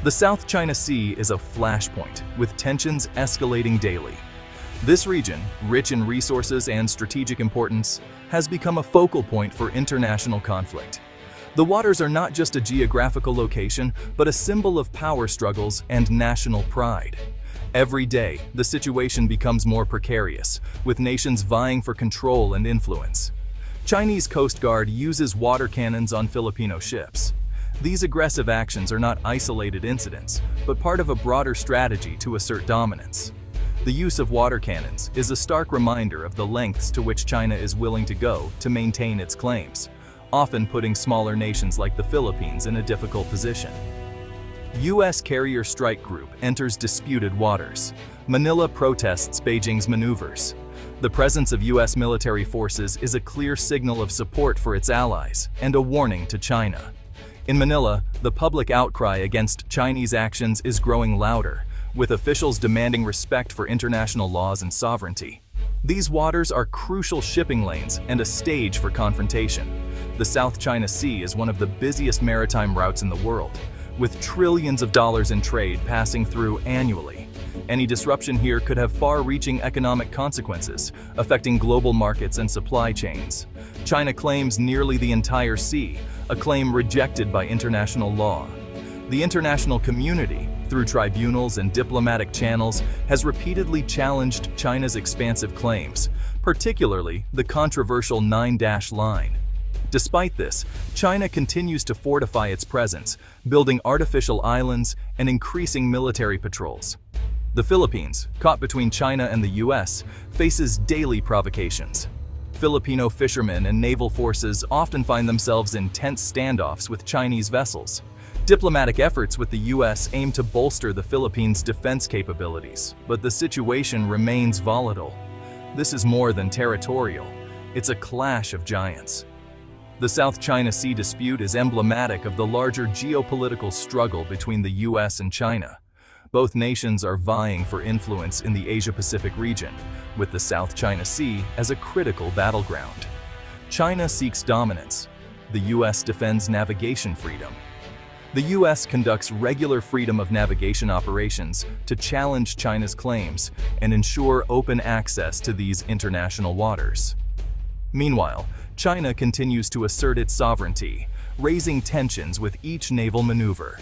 The South China Sea is a flashpoint, with tensions escalating daily. This region, rich in resources and strategic importance, has become a focal point for international conflict. The waters are not just a geographical location, but a symbol of power struggles and national pride. Every day, the situation becomes more precarious, with nations vying for control and influence. Chinese Coast Guard uses water cannons on Filipino ships. These aggressive actions are not isolated incidents, but part of a broader strategy to assert dominance. The use of water cannons is a stark reminder of the lengths to which China is willing to go to maintain its claims, often putting smaller nations like the Philippines in a difficult position. U.S. Carrier Strike Group enters disputed waters. Manila protests Beijing's maneuvers. The presence of U.S. military forces is a clear signal of support for its allies and a warning to China. In Manila, the public outcry against Chinese actions is growing louder, with officials demanding respect for international laws and sovereignty. These waters are crucial shipping lanes and a stage for confrontation. The South China Sea is one of the busiest maritime routes in the world, with trillions of dollars in trade passing through annually. Any disruption here could have far-reaching economic consequences, affecting global markets and supply chains. China claims nearly the entire sea, a claim rejected by international law. The international community, through tribunals and diplomatic channels, has repeatedly challenged China's expansive claims, particularly the controversial 9-dash line. Despite this, China continues to fortify its presence, building artificial islands and increasing military patrols. The Philippines, caught between China and the U.S., faces daily provocations. Filipino fishermen and naval forces often find themselves in tense standoffs with Chinese vessels. Diplomatic efforts with the U.S. aim to bolster the Philippines' defense capabilities, but the situation remains volatile. This is more than territorial. It's a clash of giants. The South China Sea dispute is emblematic of the larger geopolitical struggle between the U.S. and China. Both nations are vying for influence in the Asia-Pacific region, with the South China Sea as a critical battleground. China seeks dominance. The U.S. defends navigation freedom. The U.S. conducts regular freedom of navigation operations to challenge China's claims and ensure open access to these international waters. Meanwhile, China continues to assert its sovereignty, raising tensions with each naval maneuver.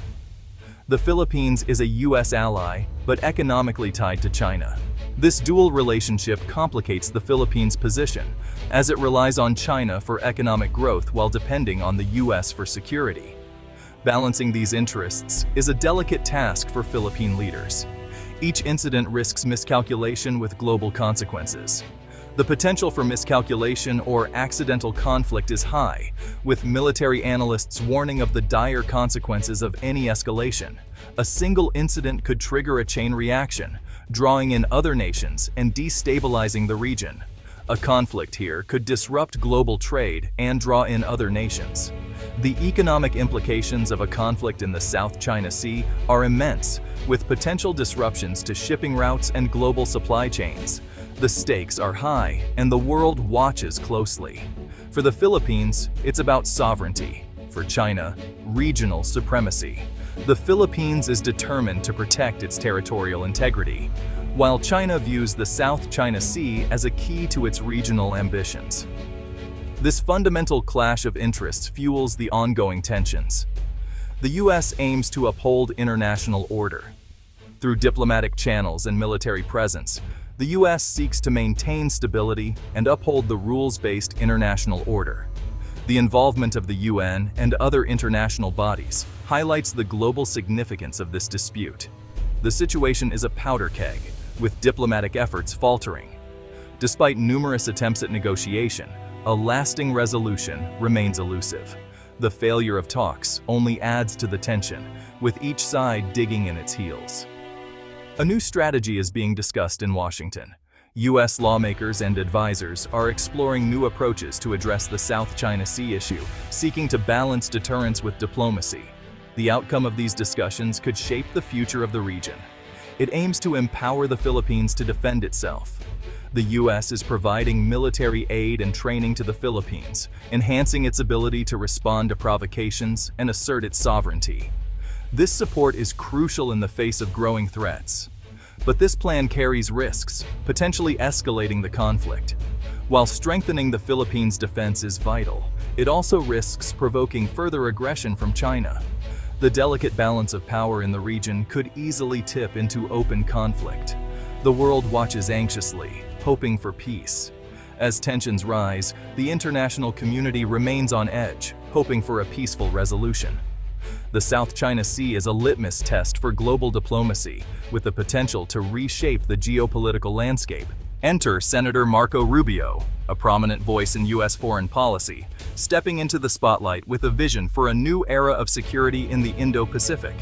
The Philippines is a U.S. ally, but economically tied to China. This dual relationship complicates the Philippines' position, as it relies on China for economic growth while depending on the U.S. for security. Balancing these interests is a delicate task for Philippine leaders. Each incident risks miscalculation with global consequences. The potential for miscalculation or accidental conflict is high, with military analysts warning of the dire consequences of any escalation. A single incident could trigger a chain reaction, drawing in other nations and destabilizing the region. A conflict here could disrupt global trade and draw in other nations. The economic implications of a conflict in the South China Sea are immense, with potential disruptions to shipping routes and global supply chains. The stakes are high, and the world watches closely. For the Philippines, it's about sovereignty. For China, regional supremacy. The Philippines is determined to protect its territorial integrity, while China views the South China Sea as a key to its regional ambitions. This fundamental clash of interests fuels the ongoing tensions. The U.S. aims to uphold international order. Through diplomatic channels and military presence, the U.S. seeks to maintain stability and uphold the rules-based international order. The involvement of the UN and other international bodies highlights the global significance of this dispute. The situation is a powder keg, with diplomatic efforts faltering. Despite numerous attempts at negotiation, a lasting resolution remains elusive. The failure of talks only adds to the tension, with each side digging in its heels. A new strategy is being discussed in Washington. U.S. lawmakers and advisors are exploring new approaches to address the South China Sea issue, seeking to balance deterrence with diplomacy. The outcome of these discussions could shape the future of the region. It aims to empower the Philippines to defend itself. The U.S. is providing military aid and training to the Philippines, enhancing its ability to respond to provocations and assert its sovereignty. This support is crucial in the face of growing threats. But this plan carries risks, potentially escalating the conflict. While strengthening the Philippines' defense is vital, it also risks provoking further aggression from China. The delicate balance of power in the region could easily tip into open conflict. The world watches anxiously, hoping for peace. As tensions rise, the international community remains on edge, hoping for a peaceful resolution. The South China Sea is a litmus test for global diplomacy, with the potential to reshape the geopolitical landscape. Enter Senator Marco Rubio, a prominent voice in U.S. foreign policy, stepping into the spotlight with a vision for a new era of security in the Indo-Pacific.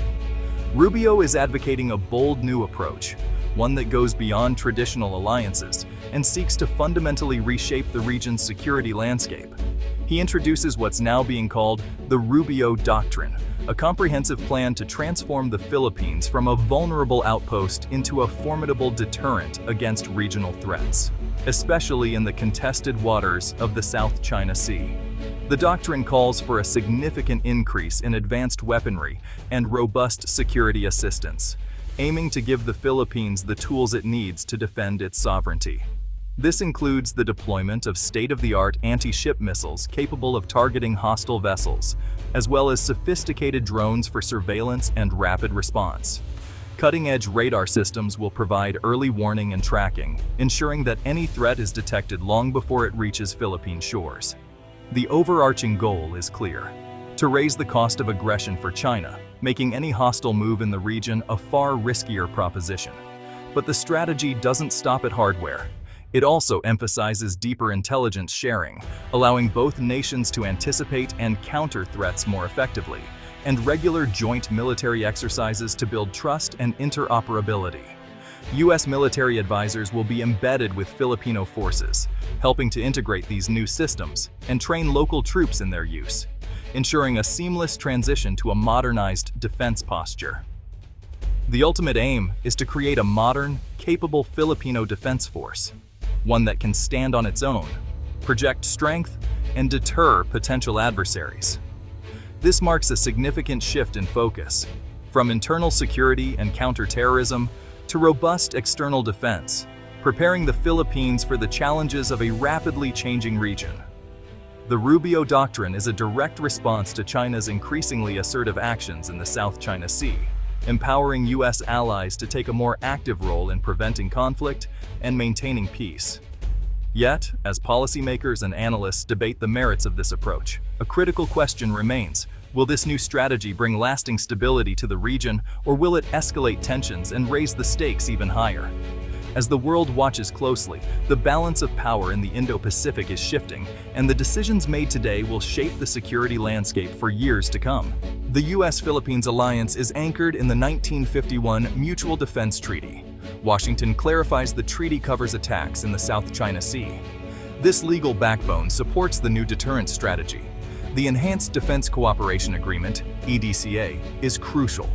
Rubio is advocating a bold new approach, one that goes beyond traditional alliances and seeks to fundamentally reshape the region's security landscape. He introduces what's now being called the Rubio Doctrine, a comprehensive plan to transform the Philippines from a vulnerable outpost into a formidable deterrent against regional threats, especially in the contested waters of the South China Sea. The doctrine calls for a significant increase in advanced weaponry and robust security assistance, aiming to give the Philippines the tools it needs to defend its sovereignty. This includes the deployment of state-of-the-art anti-ship missiles capable of targeting hostile vessels, as well as sophisticated drones for surveillance and rapid response. Cutting-edge radar systems will provide early warning and tracking, ensuring that any threat is detected long before it reaches Philippine shores. The overarching goal is clear: to raise the cost of aggression for China, making any hostile move in the region a far riskier proposition. But the strategy doesn't stop at hardware. It also emphasizes deeper intelligence sharing, allowing both nations to anticipate and counter threats more effectively, and regular joint military exercises to build trust and interoperability. U.S. military advisors will be embedded with Filipino forces, helping to integrate these new systems and train local troops in their use, ensuring a seamless transition to a modernized defense posture. The ultimate aim is to create a modern, capable Filipino defense force, one that can stand on its own, project strength, and deter potential adversaries. This marks a significant shift in focus, from internal security and counterterrorism to robust external defense, preparing the Philippines for the challenges of a rapidly changing region. The Rubio Doctrine is a direct response to China's increasingly assertive actions in the South China Sea, empowering U.S. allies to take a more active role in preventing conflict and maintaining peace. Yet, as policymakers and analysts debate the merits of this approach, a critical question remains: will this new strategy bring lasting stability to the region, or will it escalate tensions and raise the stakes even higher? As the world watches closely, the balance of power in the Indo-Pacific is shifting, and the decisions made today will shape the security landscape for years to come. The U.S.-Philippines alliance is anchored in the 1951 Mutual Defense Treaty. Washington clarifies the treaty covers attacks in the South China Sea. This legal backbone supports the new deterrence strategy. The Enhanced Defense Cooperation Agreement, EDCA, is crucial.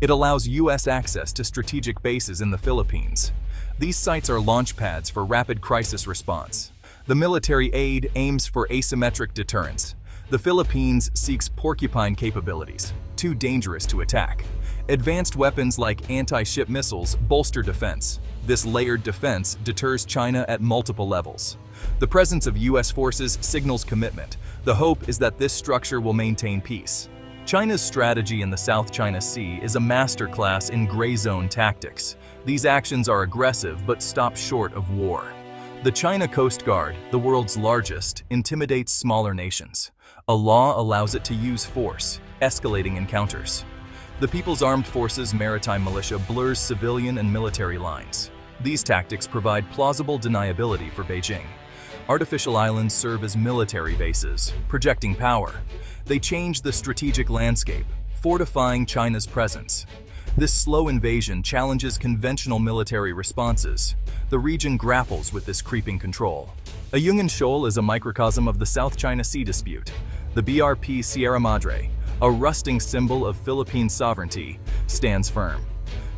It allows U.S. access to strategic bases in the Philippines. These sites are launchpads for rapid crisis response. The military aid aims for asymmetric deterrence. The Philippines seeks porcupine capabilities, too dangerous to attack. Advanced weapons like anti-ship missiles bolster defense. This layered defense deters China at multiple levels. The presence of U.S. forces signals commitment. The hope is that this structure will maintain peace. China's strategy in the South China Sea is a masterclass in gray zone tactics. These actions are aggressive but stop short of war. The China Coast Guard, the world's largest, intimidates smaller nations. A law allows it to use force, escalating encounters. The People's Armed Forces Maritime Militia blurs civilian and military lines. These tactics provide plausible deniability for Beijing. Artificial islands serve as military bases, projecting power. They change the strategic landscape, fortifying China's presence. This slow invasion challenges conventional military responses. The region grapples with this creeping control. Ayungin Shoal is a microcosm of the South China Sea dispute. The BRP Sierra Madre, a rusting symbol of Philippine sovereignty, stands firm.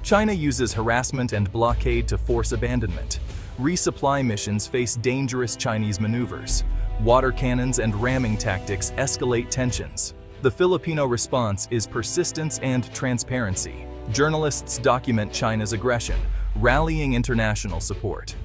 China uses harassment and blockade to force abandonment. Resupply missions face dangerous Chinese maneuvers. Water cannons and ramming tactics escalate tensions. The Filipino response is persistence and transparency. Journalists document China's aggression, rallying international support.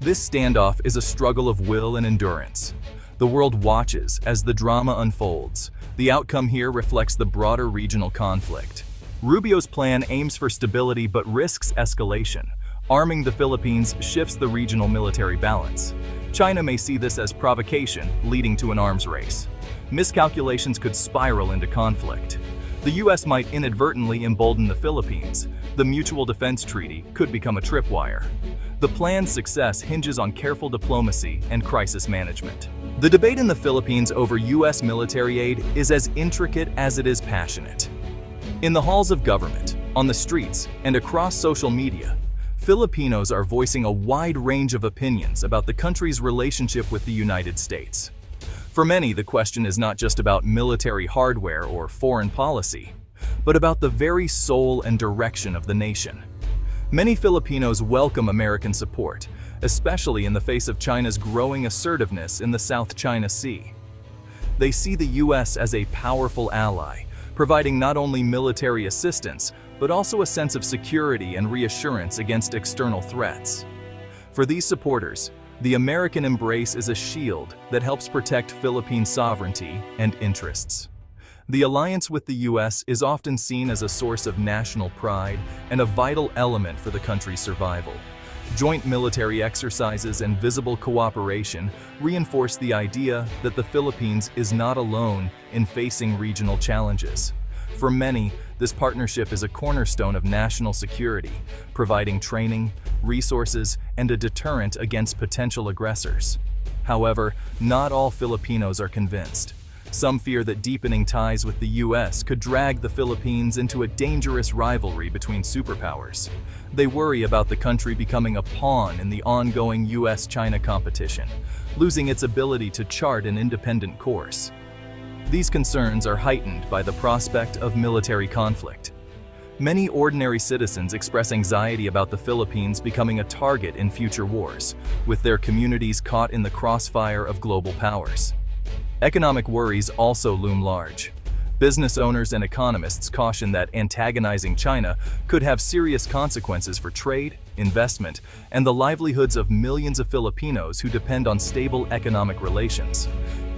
This standoff is a struggle of will and endurance. The world watches as the drama unfolds. The outcome here reflects the broader regional conflict. Rubio's plan aims for stability but risks escalation. Arming the Philippines shifts the regional military balance. China may see this as provocation, leading to an arms race. Miscalculations could spiral into conflict. The U.S. might inadvertently embolden the Philippines. The Mutual Defense Treaty could become a tripwire. The plan's success hinges on careful diplomacy and crisis management. The debate in the Philippines over U.S. military aid is as intricate as it is passionate. In the halls of government, on the streets, and across social media, Filipinos are voicing a wide range of opinions about the country's relationship with the United States. For many, the question is not just about military hardware or foreign policy, but about the very soul and direction of the nation. Many Filipinos welcome American support, especially in the face of China's growing assertiveness in the South China Sea. They see the U.S. as a powerful ally, providing not only military assistance, but also a sense of security and reassurance against external threats. For these supporters, the American embrace is a shield that helps protect Philippine sovereignty and interests. The alliance with the U.S. is often seen as a source of national pride and a vital element for the country's survival. Joint military exercises and visible cooperation reinforce the idea that the Philippines is not alone in facing regional challenges. For many, this partnership is a cornerstone of national security, providing training, resources, and a deterrent against potential aggressors. However, not all Filipinos are convinced. Some fear that deepening ties with the U.S. could drag the Philippines into a dangerous rivalry between superpowers. They worry about the country becoming a pawn in the ongoing U.S.-China competition, losing its ability to chart an independent course. These concerns are heightened by the prospect of military conflict. Many ordinary citizens express anxiety about the Philippines becoming a target in future wars, with their communities caught in the crossfire of global powers. Economic worries also loom large. Business owners and economists caution that antagonizing China could have serious consequences for trade, investment, and the livelihoods of millions of Filipinos who depend on stable economic relations.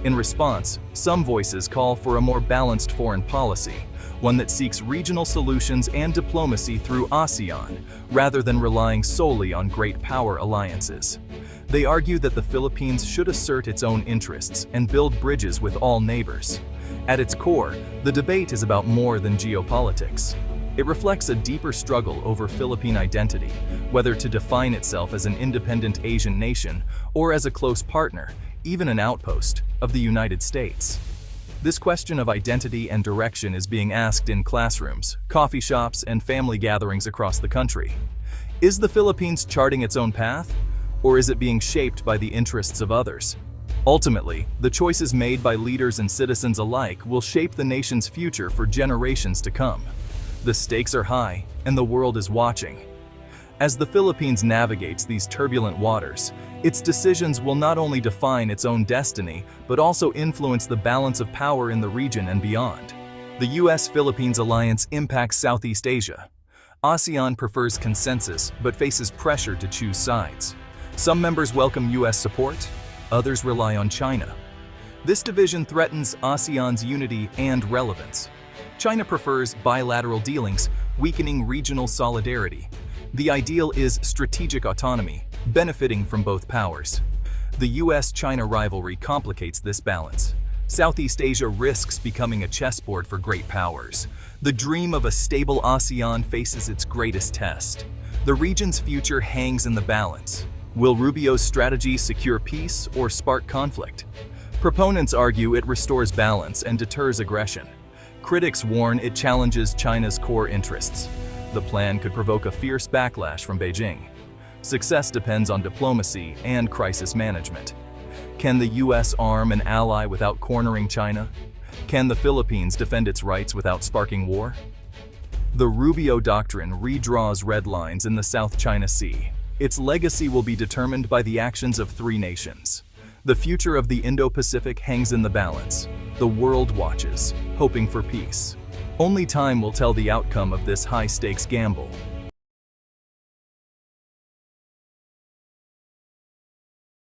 In response, some voices call for a more balanced foreign policy, one that seeks regional solutions and diplomacy through ASEAN, rather than relying solely on great power alliances. They argue that the Philippines should assert its own interests and build bridges with all neighbors. At its core, the debate is about more than geopolitics. It reflects a deeper struggle over Philippine identity, whether to define itself as an independent Asian nation or as a close partner, even an outpost, of the United States. This question of identity and direction is being asked in classrooms, coffee shops, and family gatherings across the country. Is the Philippines charting its own path? Or is it being shaped by the interests of others? Ultimately, the choices made by leaders and citizens alike will shape the nation's future for generations to come. The stakes are high, and the world is watching. As the Philippines navigates these turbulent waters, its decisions will not only define its own destiny, but also influence the balance of power in the region and beyond. The U.S.-Philippines alliance impacts Southeast Asia. ASEAN prefers consensus, but faces pressure to choose sides. Some members welcome U.S. support, others rely on China. This division threatens ASEAN's unity and relevance. China prefers bilateral dealings, weakening regional solidarity. The ideal is strategic autonomy, benefiting from both powers. The U.S.-China rivalry complicates this balance. Southeast Asia risks becoming a chessboard for great powers. The dream of a stable ASEAN faces its greatest test. The region's future hangs in the balance. Will Rubio's strategy secure peace or spark conflict? Proponents argue it restores balance and deters aggression. Critics warn it challenges China's core interests. The plan could provoke a fierce backlash from Beijing. Success depends on diplomacy and crisis management. Can the U.S. arm an ally without cornering China? Can the Philippines defend its rights without sparking war? The Rubio Doctrine redraws red lines in the South China Sea. Its legacy will be determined by the actions of three nations. The future of the Indo-Pacific hangs in the balance. The world watches, hoping for peace. Only time will tell the outcome of this high-stakes gamble.